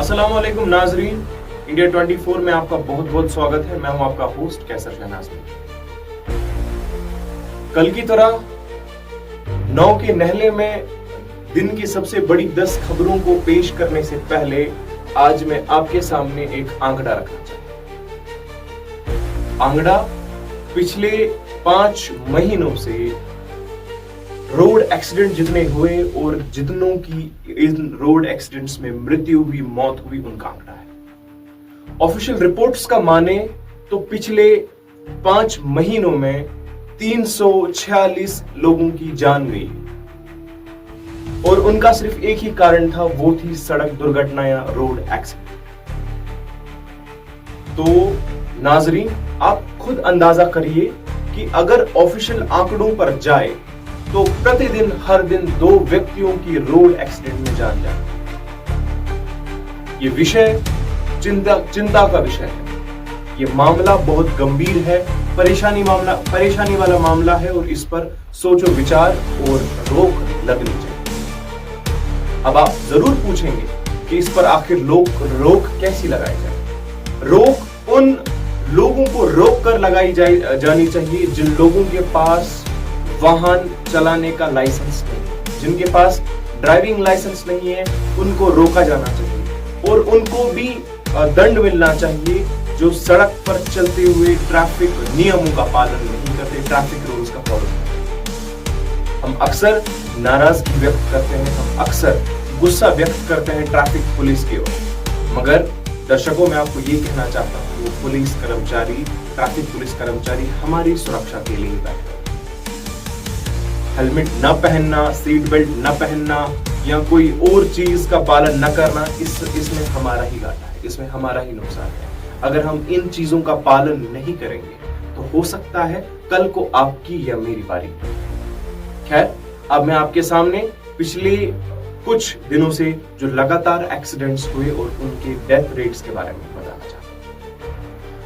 अस्सलाम वालेकुम नाजरीन, इंडिया 24 में आपका बहुत बहुत स्वागत है। मैं हूं आपका होस्ट कैसर शहनाज। कल की तरह 9 के नहले में दिन की सबसे बड़ी 10 खबरों को पेश करने से पहले आज मैं आपके सामने एक आंकड़ा रखना चाहता हूं। आंकड़ा पिछले 5 महीनों से रोड एक्सीडेंट जितने हुए और जितनों की इन रोड एक्सीडेंट्स में मृत्यु हुई, मौत हुई, उनका आंकड़ा है। ऑफिशियल रिपोर्ट्स का माने तो पिछले 5 महीनों में 346 लोगों की जान गई और उनका सिर्फ एक ही कारण था, वो थी सड़क दुर्घटना या रोड एक्सीडेंट। तो नाजरीन, आप खुद अंदाजा करिए कि अगर ऑफिशियल आंकड़ों पर जाए तो प्रतिदिन हर दिन 2 व्यक्तियों की रोड एक्सीडेंट में जान जाती है। ये विषय चिंता का विषय है। ये मामला बहुत गंभीर है, परेशानी वाला मामला है और इस पर सोचो विचार और रोक लगनी चाहिए। अब आप जरूर पूछेंगे कि इस पर आखिर रोक कैसी लगाई जाए। रोक उन लोगों को रोक कर लगाई जानी चाहिए जिन लोगों के पास वाहन चलाने का लाइसेंस नहीं, जिनके पास ड्राइविंग लाइसेंस नहीं है, उनको रोका जाना चाहिए और उनको भी दंड मिलना चाहिए जो सड़क पर चलते हुए ट्रैफिक नियमों का पालन नहीं करते, ट्रैफिक रूल्स का फॉलो करते। हम अक्सर नाराजगी व्यक्त करते हैं, हम अक्सर गुस्सा व्यक्त करते हैं ट्रैफिक पुलिस की ओर, मगर दर्शकों मैं आपको ये कहना चाहता हूँ, वो पुलिस कर्मचारी, ट्रैफिक पुलिस कर्मचारी हमारी सुरक्षा के लिए बैठे। हेलमेट न पहनना, सीट बेल्ट न पहनना या कोई और चीज का पालन न करना, इसमें हमारा ही घाटा है, इसमें हमारा ही नुकसान है। अगर हम इन चीजों का पालन नहीं करेंगे तो हो सकता है कल को आपकी या मेरी बारी। खैर, अब मैं आपके सामने पिछले कुछ दिनों से जो लगातार एक्सीडेंट्स हुए और उनके डेथ रेट्स के बारे में बताना चाहता हूं।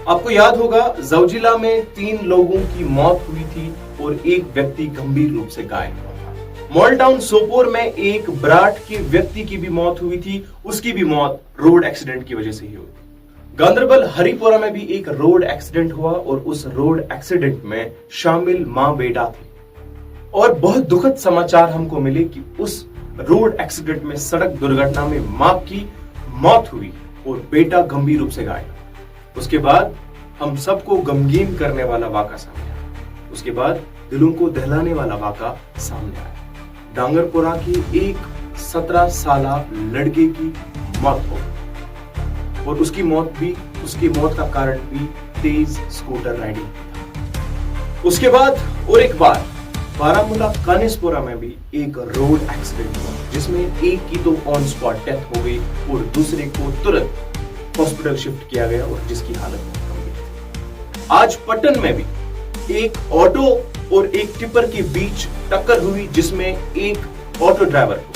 आपको याद होगा जौजिला में 3 लोगों की मौत हुई थी और एक व्यक्ति गंभीर रूप से घायल हुआ था। मॉल टाउन सोपोर में एक ब्राट के व्यक्ति की भी मौत हुई थी, उसकी भी मौत रोड एक्सीडेंट की वजह से ही हुई। गांधरबल हरिपुरा में भी एक रोड एक्सीडेंट हुआ और उस रोड एक्सीडेंट में शामिल मां बेटा थे और बहुत दुखद समाचार हमको मिले कि उस रोड एक्सीडेंट में, सड़क दुर्घटना में मां की मौत हुई और बेटा गंभीर रूप से घायल। उसके बाद हम सबको गमगीन करने वाला वाकया सामने आया। उसके बाद दिलों को दहलाने वाला वाकया सामने आया। डांगरपुरा की एक 17 साल लड़के की मौत हो गई और उसकी मौत का कारण भी तेज स्कूटर राइडिंग। उसके बाद और एक बार बारामूला कानिसपुरा में भी एक रोड एक्सीडेंट हुआ जिसमें एक की तो ऑन स्पॉट डेथ हो गई और दूसरे को तुरंत हॉस्पिटल शिफ्ट किया गया और जिसकी हालत बहुत गंभीर थी। आज पटन में भी एक ऑटो और एक टिपर के बीच टक्कर हुई जिसमें एक ऑटो ड्राइवर को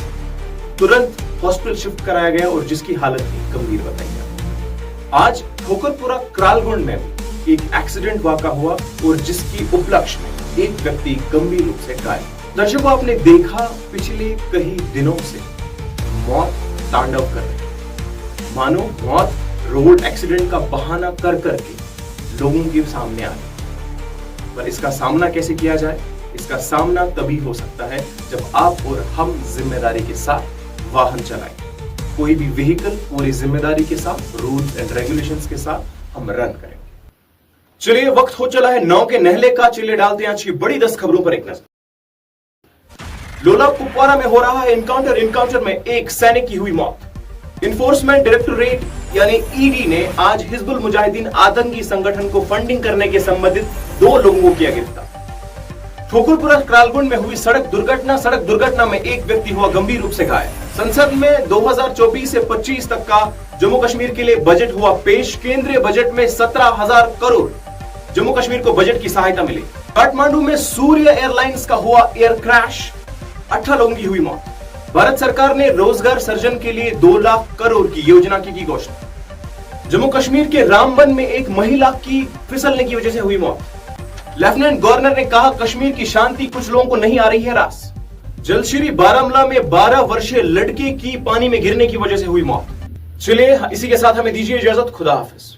तुरंत हॉस्पिटल शिफ्ट कराया गया और जिसकी हालत भी गंभीर बताई गई। आज ठोकरपुरा क्रालगुंड में भी एक एक्सीडेंट वाकया हुआ और जिसकी उपलक्ष्य में एक व्यक्ति गंभीर रूप से घायल। दर्शकों, आपने देखा पिछले कई दिनों से मौत तांडव कर रही, मानो मौत रोड एक्सीडेंट का बहाना कर करके लोगों के सामने आ रही। पर इसका सामना कैसे किया जाए? इसका सामना तभी हो सकता है जब आप और हम जिम्मेदारी के साथ वाहन चलाएं। कोई भी व्हीकल पूरी जिम्मेदारी के साथ, रूल्स एंड रेगुलेशंस के साथ हम रन करेंगे। चलिए, वक्त हो चला है 9 के नहले का। चलिए डालते हैं आज की बड़ी 10 खबरों पर एक नजर। लोला कुपवारा में हो रहा है इनकाउंटर में एक सैनिक की हुई मौत। इन्फोर्समेंट डायरेक्टोरेट यानी ईडी ने आज हिजबुल मुजाहिदीन आतंकी संगठन को फंडिंग करने के संबंधित 2 लोगों को किया गिरफ्तार। ठोकरपुरा क्रालगुंड में हुई सड़क दुर्घटना में एक व्यक्ति हुआ गंभीर रूप से घायल। संसद में 2024 से 25 तक का जम्मू कश्मीर के लिए बजट हुआ पेश। केंद्रीय बजट में 17,000 करोड़ जम्मू कश्मीर को बजट की सहायता मिली। काठमांडू में सूर्य एयरलाइंस का हुआ एयर क्रैश, 18 लोगों की हुई मौत। भारत सरकार ने रोजगार सृजन के लिए 2 लाख करोड़ की योजना की घोषणा। जम्मू कश्मीर के रामबन में एक महिला की फिसलने की वजह से हुई मौत। लेफ्टिनेंट गवर्नर ने कहा कश्मीर की शांति कुछ लोगों को नहीं आ रही है रास। जलश्री बारामूला में 12 वर्षीय लड़के की पानी में गिरने की वजह से हुई मौत। चलिए इसी के साथ हमें दीजिए इजाजत। खुदा हाफिज।